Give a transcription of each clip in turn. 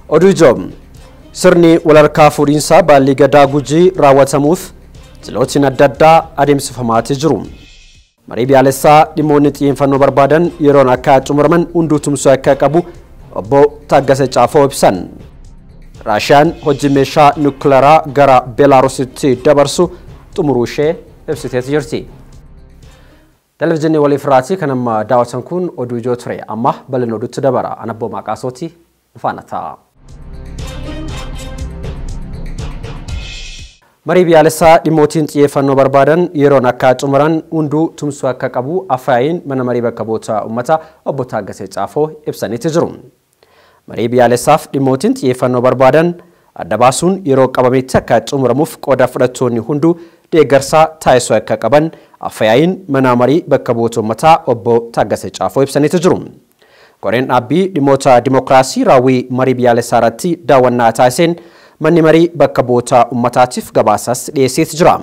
Odujom sirni walarkaa fuudhinsaa baalli gadaa Gujii raawwatamuuf jilootiin adda addaa adeemsifamaati jiru. Marii biyaalessaa dhimmoonni xiyyeeffannoo barbaadan yeroon akka xumuraman hunduu tumsuu akka qabu obbo Taaggasee Caafoo ibsan. Raashiyaan hojii meeshaa nukleeraa gara Beelaarusitti dabarsu xumuruu ishee ibsitee jirti. Televiziyoonni waliif raatii kan amma daawwatan kun oduu ijoo ture amma bal'ina oduutti dabara anabboo maqaasooti faana ta'a. Marii biyaalessaa dhimmootiin xiyyeeffannoo barbaadan yeroon akka xumuran hunduu tumsuu akka qabu afaayin mana marii bakka bu'oota uummataa obbo Taaggasee Caafoo ibsaniitti jiru. Marii biyaalessaaf dhimmootiin xiyyeeffannoo barbaadan adda baasuun yeroo qabametti akka xumuramuuf qooda fudhattoonni hunduu deeggarsa taasisuu akka qaban afaayin mana marii bakka bu'oota uummataa obbo Taaggasee Caafoo ibsaniitti jiru. Koreen dhaabbii dhimmoota dimookiraasii raawwii marii biyaalessaa irratti daawwannaa taasiseen manni marii bakka bu'oota uummataatiif gabaasas dhiyeesseetti jira.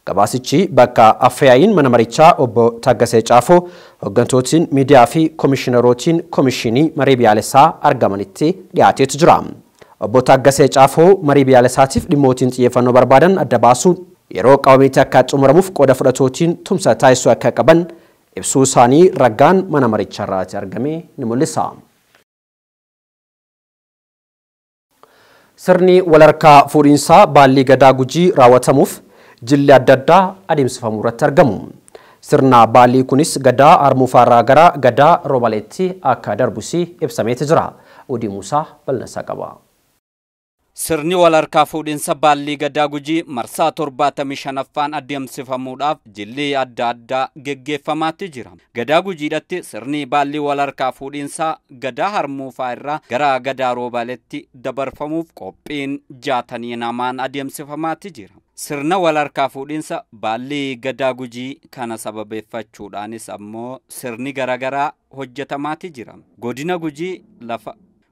Gabaasichi bakka afaayin mana marichaa obbo Taaggasee Caafoo hoggantootiin miidiyaa fi komishineerootiin komishinii marii biyaalessaa argamanitti dhiyaateetu jira. Obbo Taaggasee Caafoo marii biyaalessaatiif dhimmootiin xiyyeeffannoo barbaadan adda baasuun yeroo qabametti akka xumuramuuf qooda fudhatootiin tumsa taasisuu akka qaban ibsuu isaanii ragaan mana marichaa irratti argame ni mul'isa. Sirni walarkaa fuudhinsaa baalli gadaa Gujii raawwatamuuf jilli adda addaa adeemsifamuu irratti argamu. Sirna baalli kunis gadaa Harmuufaarraa gara gadaa Roobaleetti akka darbus ibsameeti jira. Odii Muusaa bal'ina qaba. Sirni walarkaa fuudhinsa baalli gadaa Gujii marsaa 75ffaan adeemsifamuudhaaf jilli adda addaa geggeeffamaatti jira. Gadaa Gujiidhatti sirni baalli walarkaa fuudhinsaa gadaa Harmuufaarraa gara gadaa Roobaleetti dabarfamuuf qophiin 60 adeemsifamaatti jira. Sirna walarkaa fuudhinsa baalli gadaa Gujii kana sababeeffachuudhaanis ammoo sirni garagaraa hojjetamaatti jira.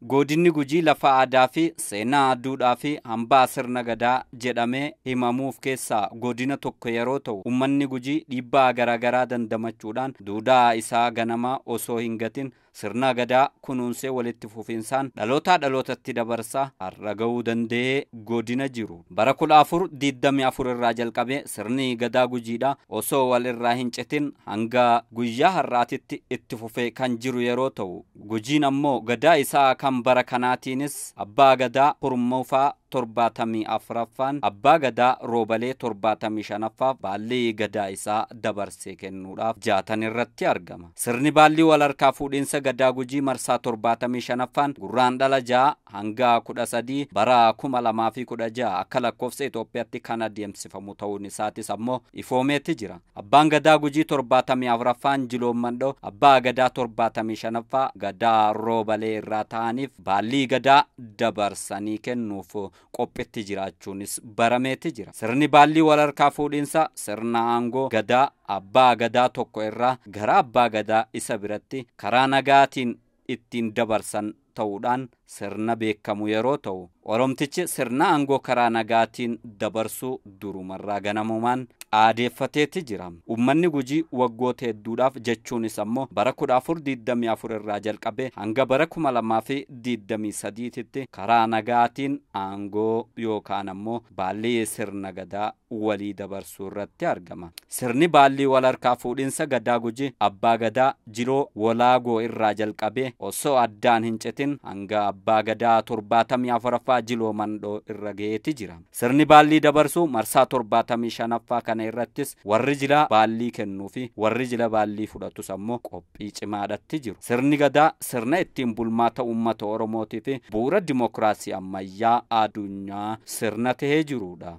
Godinni Gujii lafa aadaa fi seenaa duudhaa fi hambaa sirna gadaa jedhamee himamuuf keessaa godina tokko yeroo ta'u uummanni Gujii dhiibbaa garagaraa dandamachuudhaan duudhaa isaa ganamaa osoo hin gatin sirna gadaa kunuunsee walitti fufinsaan dhalootatti dabarsaa har'a ga'uu danda'ee godina jiru. Bara 1424 irraa jalqabee sirni gadaa Gujiidha osoo wal irraa hin citin hanga guyyaa har'aatitti itti fufee kan jiru yeroo ta'u Gujiin ammoo gadaa isaa kan bara kanaatiinis abbaa gadaa Harmuufaa 74ffaan abbaa gadaa Roobalee 75ffaa baalli gadaa isaa dabarsee kennuudhaaf 60 irratti argama. Sirni baalli walarkaa fuudhinsa gadaa Gujii marsaa 75ffaan gurraandhala 6 hanga 13 bara 2016 akka lakkoofsa Itoophiyaatti kan adeemsifamu ta'uun isaatis ammoo ifoomeetti jira. Abbaan gadaa Gujii 74ffaan Jiloomandhoo abbaa gadaa 75ffaa gadaa Roobalee irraa ta'aniif baalli gadaa dabarsanii kennuuf qopheetti jiraachuunis barameetti jira. Sirni baalli walarkaa fuudhinsa sirna aangoo gadaa abbaa gadaa tokko irraa gara abbaa gadaa isa biratti karaa nagaatiin ittiin dabarsan ta'uudhaan sirna beekamu yeroo ta'u Oromtichi sirna aangoo karaa nagaatiin dabarsuu durumarraa ganamumaan aadeeffateetti jira. Uummanni Gujii waggoota hedduudhaaf jechuunis ammoo bara 1424 irraa jalqabee hanga bara 2023tti karaa nagaatiin aangoo yookaan ammoo baalli sirna gadaa walii dabarsuu irratti argama. Sirni baalli walarkaa fuudhinsa gadaa Gujii abbaa gadaa Jiloo Walaagoo irraa jalqabee osoo addaan hin citin hanga abbaa gadaa 74ffaa Jiloomandhoo irra ga'eetti jira. Sirni baalli dabarsuu marsaa 75ffaa kana irrattis warri jila baalli kennuu fi warri jila baalli fudhatus ammoo qophii cimaadhatti jiru. Sirni gadaa sirna ittiin bulmaata uummata Oromootii fi bu'uura dimookiraasii ammayyaa addunyaa sirna tahee jirudha.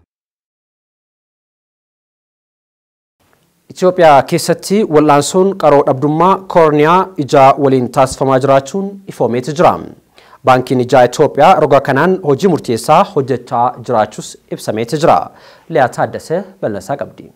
Itoophiyaa keessatti wal'aansoon qaroo dhabdummaa koorniyaa ijaa waliin taasifamaa jiraachuun ifoomeetti jira. Baankiin ijaa Itoophiyaa roga kanaan hojii murteessaa hojjechaa jiraachuus ibsameetti jira. Liyaa Taaddasee bal'ina qabdi.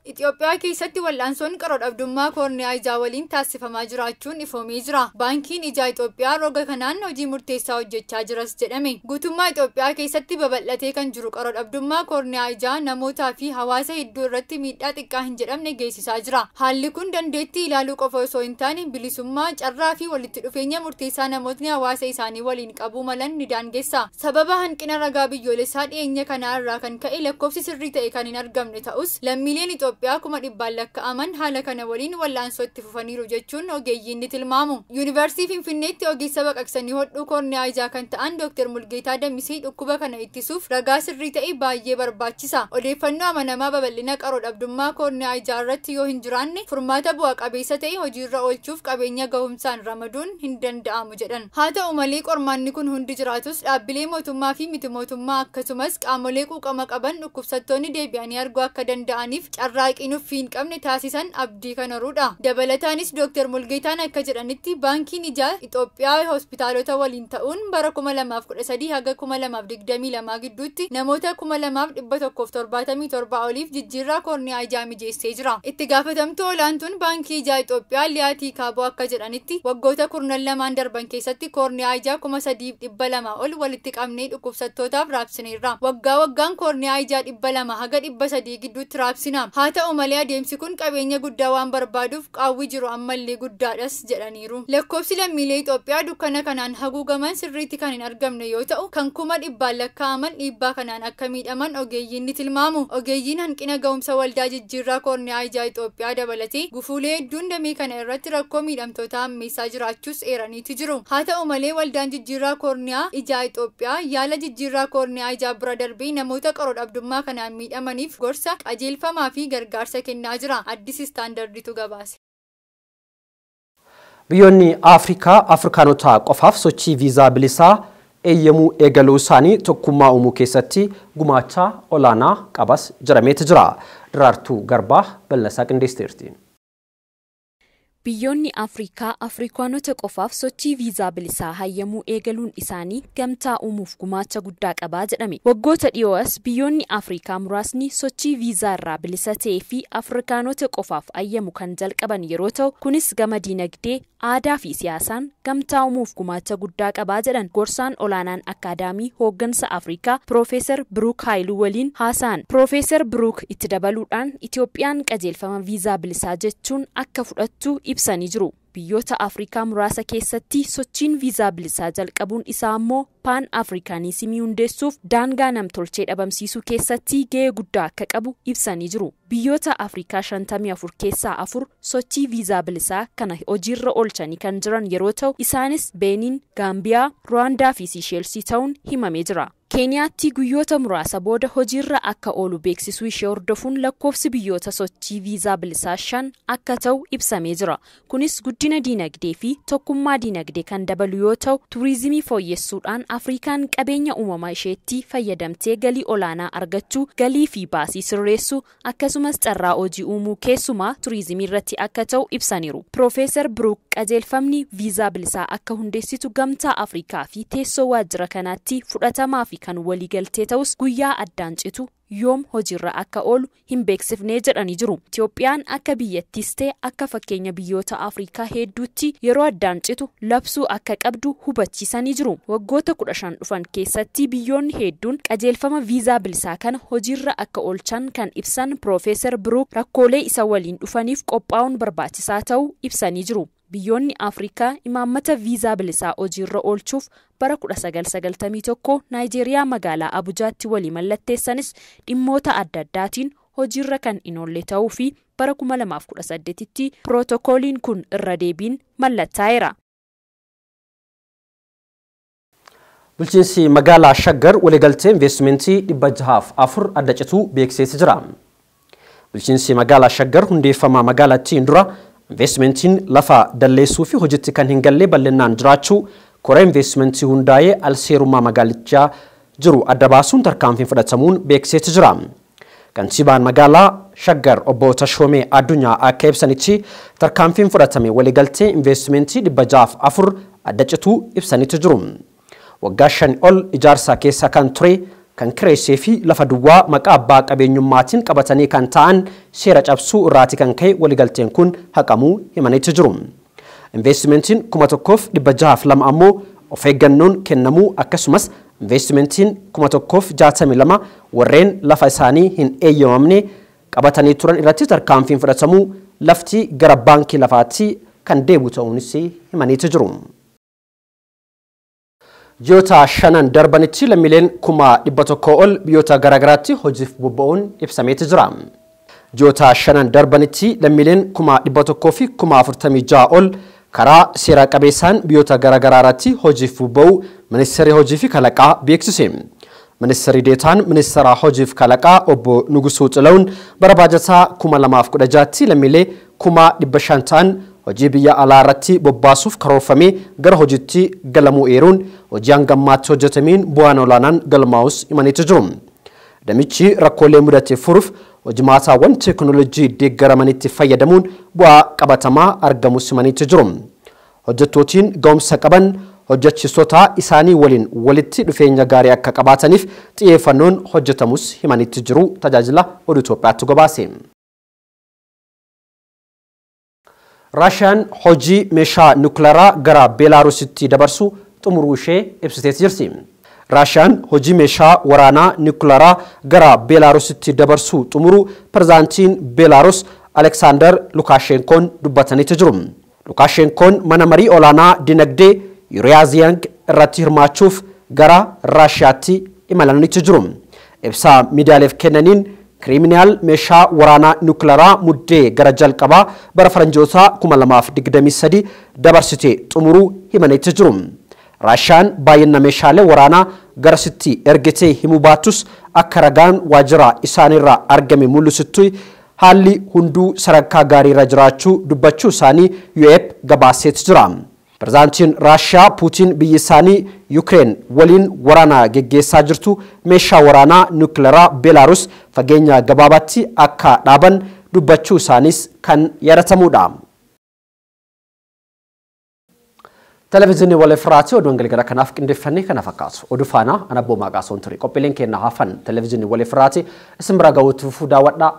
Itoophiyaa keessatti wal'aansoon qaroo dhabdummaa koorniyaa ijaa waliin taasifamaa jiraachuun ifoomee jira. Baankiin ijaa Itoophiyaa roga kanaan hojii murteessaa hojjechaa jiras jedhame. Guutummaa Itoophiyaa keessatti babal'atee kan jiru qaroo dhabdummaa koorniyaa ijaa namootaa fi hawaasa hedduu irratti miidhaa xiqqaa hin jedhamne geessisaa jira. Haalli kun dandeettii ilaaluu qofa osoo hin taane bilisummaa, carraa fi walitti dhufeenya murteessaa namootni hawaasa isaanii waliin qabuu malan ni daangeessa. Sababa hanqina ragaa biyyoolessaa dhiyeenya kanaa irraa kan ka'e lakkoofsi sirrii ta'e kan hin argamne ta'us lammiileen Itoophiyaa kuma dhibbaan lakkaa'aman haala kana waliin wal'aansoo itti fufaniiru jechuun ogeeyyiin ni tilmaamu. Yuunivarsiitii Finfinneetti ogeessa baqaqsanii hodhuu koorniyaa ijaa kan ta'an Dr. Mulgeetaa Dammisee dhukkuba kana ittisuuf ragaa sirrii ta'e baay'ee barbaachisa. Odeeffannoo amanamaa babal'ina qaroo dhabdummaa koorniyaa ijaa irratti yoo hin jiraanne furmaata bu'a qabeessa ta'e hojiirra oolchuuf qabeenya gahumsaan ramaduun hin danda'amu jedhan. Haa ta'u malee qormaanni kun hundi jiraatus dhaabbilee mootummaa fi miti mootummaa akkasumas qaamolee quuqama qaban dhukkubsattoonni deebi'anii arguu akka danda'aniif carraa qinuuffiin qabne taasisan abdii kan horuudha. Dabalataanis Dr. Mulgeetaan akka jedhanitti baankiin ijaa Itoophiyaa hospitaalota waliin ta'uun bara 2013 haga 2022 gidduutti namoota 2177 oliif jijjiirraa koorniyaa ijaa mijeessee jira. Itti gaafatamtuu olaantuun baankii ijaa Itoophiyaa Liyaatii Kaaboo akka jedhanitti waggoota 12 darban keessatti koorniyaa ijaa 3200 ol walitti qabnee dhukkubsattootaaf raabsineerra. Waggaa waggaan koorniyaa ijaa 200 haga 300 gidduutti raabsina. Haa ta'u malee adeemsi kun qabeenya guddaa waan barbaaduuf qaawwi jiru ammallee guddaadhas jedhaniiru. Lakkoofsi lammiilee Itoophiyaa dukkana kanaan haguugaman sirriitti kan hin argamne yoo ta'u kan kuma dhibbaan lakkaa'aman dhiibbaa kanaan akka miidhaman ogeeyyiin ni tilmaamu. Ogeeyyiin hanqina ga'umsa waldaa jijjiirraa koorniyaa ijaa Itoophiyaa dabalatee gufuulee hedduun damee kana irratti rakkoo miidhamtoota hammeessaa jiraachuus eeraniiti jiru. Haa ta'u malee waldaan jijjiirraa koorniyaa ijaa Itoophiyaa yaala jijjiirraa koorniyaa ijaa bira darbee namoota qaroo dhabdummaa kanaan miidhamaniif gorsa qajeelfamaa fi gargaarsa kennaa jira. Addis istaandardiitu gabaase. Biyyoonni Afrikaanota qofaaf sochii viizaa bilisaa eeyyamuu eegaluu isaanii tokkummaa uumuu keessatti gumaacha olaanaa qabas jedhameeti jira. Daraartuu Garbaa bal'asaa qindeessiteerti. Biyyoonni Afrikaanota qofaaf sochii viizaa bilisaa hayyamuu eegaluun isaanii gamtaa uumuuf gumaacha guddaa qabaa jedhame. Waggoota dhiyoo'as biyyoonni Afrikaa muraasni sochii viizaa irraa bilisa ta'ee fi Afrikaanota qofaaf hayyamu kan jalqaban yeroo ta'u, kunis gama diinagdee, aadaa fi siyaasaan gamtaa uumuuf gumaacha guddaa qabaa jedhan gorsaan olaanaan akaadaamii hooggansa Afrikaa Profeesar Biruuk Haayiluu waliin haasa'an. Profeesar Biruuk itti dabaluudhaan Itoophiyaan qajeelfama viizaa bilisaa jechuun akka fudhattu ibsanii jiru. Biyyoota Afrikaa muraasa keessatti sochiin viizaa bilisaa jalqabuun isaa immoo paan afrikaanisimii hundeessuuf daangaa namtolchee dhabamsiisuu keessatti gahee guddaa akka qabu ibsanii jiru. Biyyoota Afrikaa 54 keessaa 4 sochii viizaa bilisaa kana hojiirra oolchanii kan jiran yeroo ta'u, isaanis Beeniin, Gaambiyaa, Ruwaandaa fi Siisheelsii ta'uun himamee jira. Keeniyaatti guyyoota muraasa booda hojiirra akka oolu beeksisuu ishee hordofuun lakkoofsi biyyoota sochii viizaa bilisaa 5 akka ta'u ibsamee jira. Kunis guddina diinagdee fi tokkummaa diinagdee kan dabalu yoo ta'u, turizimii fooyyessuudhaan Afrikaan qabeenya uumamaa isheetti fayyadamtee galii olaanaa argachuu, galii fi baasii sirreessuu akkasumas carraa hojii uumuu keessumaa turizimii irratti akka ta'u ibsaniiru. Profeesar Biruuk qajeelfamni viizaa bilisaa akka hundeessitu gamtaa Afrikaa fi teessoo waajjira kanaatti fudhatamaa fi kan waliigaltee ta'us guyyaa addaan citu yoom hojiirra akka oolu hin beeksifnee jedhanii jiru. Itoophiyaan akka biyyattiis ta'e akka fakkeenya biyyoota Afrikaa hedduutti yeroo addaan citu labsuu akka qabdu hubachiisanii jiru. Waggoota 15 dhufan keessatti biyyoonni hedduun qajeelfama viizaa bilisaa kana hojiirra akka oolchan kan ibsan Profeesar Biruuk rakkoolee isa waliin dhufaniif qophaa'uun barbaachisaa ta'uu ibsanii jiru. Biyyoonni Afrikaa imaammata viizaa bilisaa hojiirra oolchuuf bara 1991 Naayijeeriyaa magaalaa Abujaatti walii mallatteessanis dhimmoota adda addaatiin hojiirra kan hin oolle ta'uu fi bara 2018tti pirootokooliin kun irra deebiin mallattaa'eera. Bulchiinsi magaalaa Shaggar waliigaltee investimentii 604 adda cituu beeksisee jira. Bulchiinsi magaalaa Shaggar hundeeffama magaalattiin dura investimentiin lafa dalleessuu fi hojiitti kan hin galle bal'inaan jiraachuu koree investimentii hundaa'ee alseerummaa magaalichaa jiru adda baasuun tarkaanfiin fudhatamuun beeksisee jira. Kantiibaan magaalaa Shaggar obbo Tashoomee Addunyaa akka ibsanitti tarkaanfiin fudhatame waliigaltee investimentii 604 adda cituu ibsanitti jiru. Waggaa 5 ol ijaarsa keessa kan ture kan kireessee fi lafa duwwaa maqaa abbaa qabeenyummaatiin qabatanii kan ta'an seera cabsuu irraati kan ka'e waliigalteen kun haqamuu himanii jiru. Investimentiin 1602 ammoo of eeggannoon kennamuu akkasumas investimentiin 1062 warreen lafa isaanii hin eeyyamamne qabatanii turan irratti tarkaanfiin fudhatamuu lafti gara baankii lafaatti kan deebi'u ta'uunis himanii jiru. Ji'oota 5 darbanitti lammiileen 100,000 ol biyyoota garaagaraatti hojiif bobba'uun ibsamee jira. Ji'oota 5 darbanitti lammiileen 100,000 fi 46,000 ol karaa seera qabeessaan biyyoota garaagaraatti hojiif bobba'uu ministeerri hojii fi kalaqaa beeksise. Ministeerri deetaan ministeera hojii fi kalaqaa obbo Nugusuu Xilawun bara baajataa 2016tti lammiilee 500,000 ta'an hojii biyya alaa irratti bobbaasuuf karoorfamee gara hojiitti galamuu eeruun hojii hangammaatti hojjetameen bu'aan olaanaan galmaa'us himanii jiru. Damichi rakkoolee mudate furuuf hojimaataawwan teekinooloojii deeggaramanitti fayyadamuun bu'aa qabatamaa argamus himanii jiru. Hojjettootiin ga'umsa qaban hojjechiistota isaanii waliin walitti dhufeenya gaarii akka qabaataniif xiyyeeffannoon hojjetamus himanii jiru. Tajaajila oduu Itoophiyaatti gabaase. Raashiyaan hojii meeshaa nukleeraa gara Beelaarusitti dabarsu xumuruu ishee ibsitee jirti. Raashiyaan hojii meeshaa waraanaa nukleeraa gara Beelaarusitti dabarsu xumuruu pirezidaantiin Beelaarus Aleksaandar Lukaashenkoon dubbatanii jiru. Lukaashenkoon mana marii olaanaa dinagdee Yuuraaziyaan irratti hirmaachuuf gara Raashiyaatti imalanii jiru. Ibsa miidiyaaleef kennaniin Kriminaal meeshaa waraanaa nukleeraa muddee gara jalqabaa bara faranjoota 2023 dabarsitee xumuruu himanii jiru. Raashiyaan baay'ina meeshaalee waraanaa garasitti ergitee himuu baatus akka ragaan waajjira isaaniirraa argame mul'isutti haalli hunduu sadarkaa gaariirra jiraachuu dubbachuu isaanii UAP gabaasee jira. Pirezidaantiin Raashiyaa Puutiin biyyi isaanii Yuukireen waliin waraana geggeessaa jirtu meeshaa waraanaa nukleeraa Beelaarus fageenya gabaabaatti akka dhaaban dubbachuu isaaniis kan yaadatamudha. Televiziyoonni Walefraati oduun galgala kanaaf qindeeffannee kana fakkaatu. Oduu faana Anabboo Maaqaasoon ture. Qophiileen keenya hafan televiziyoonni Walefraati isin bira ga'uutuuf daawwadhaa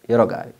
yeroo gaarii.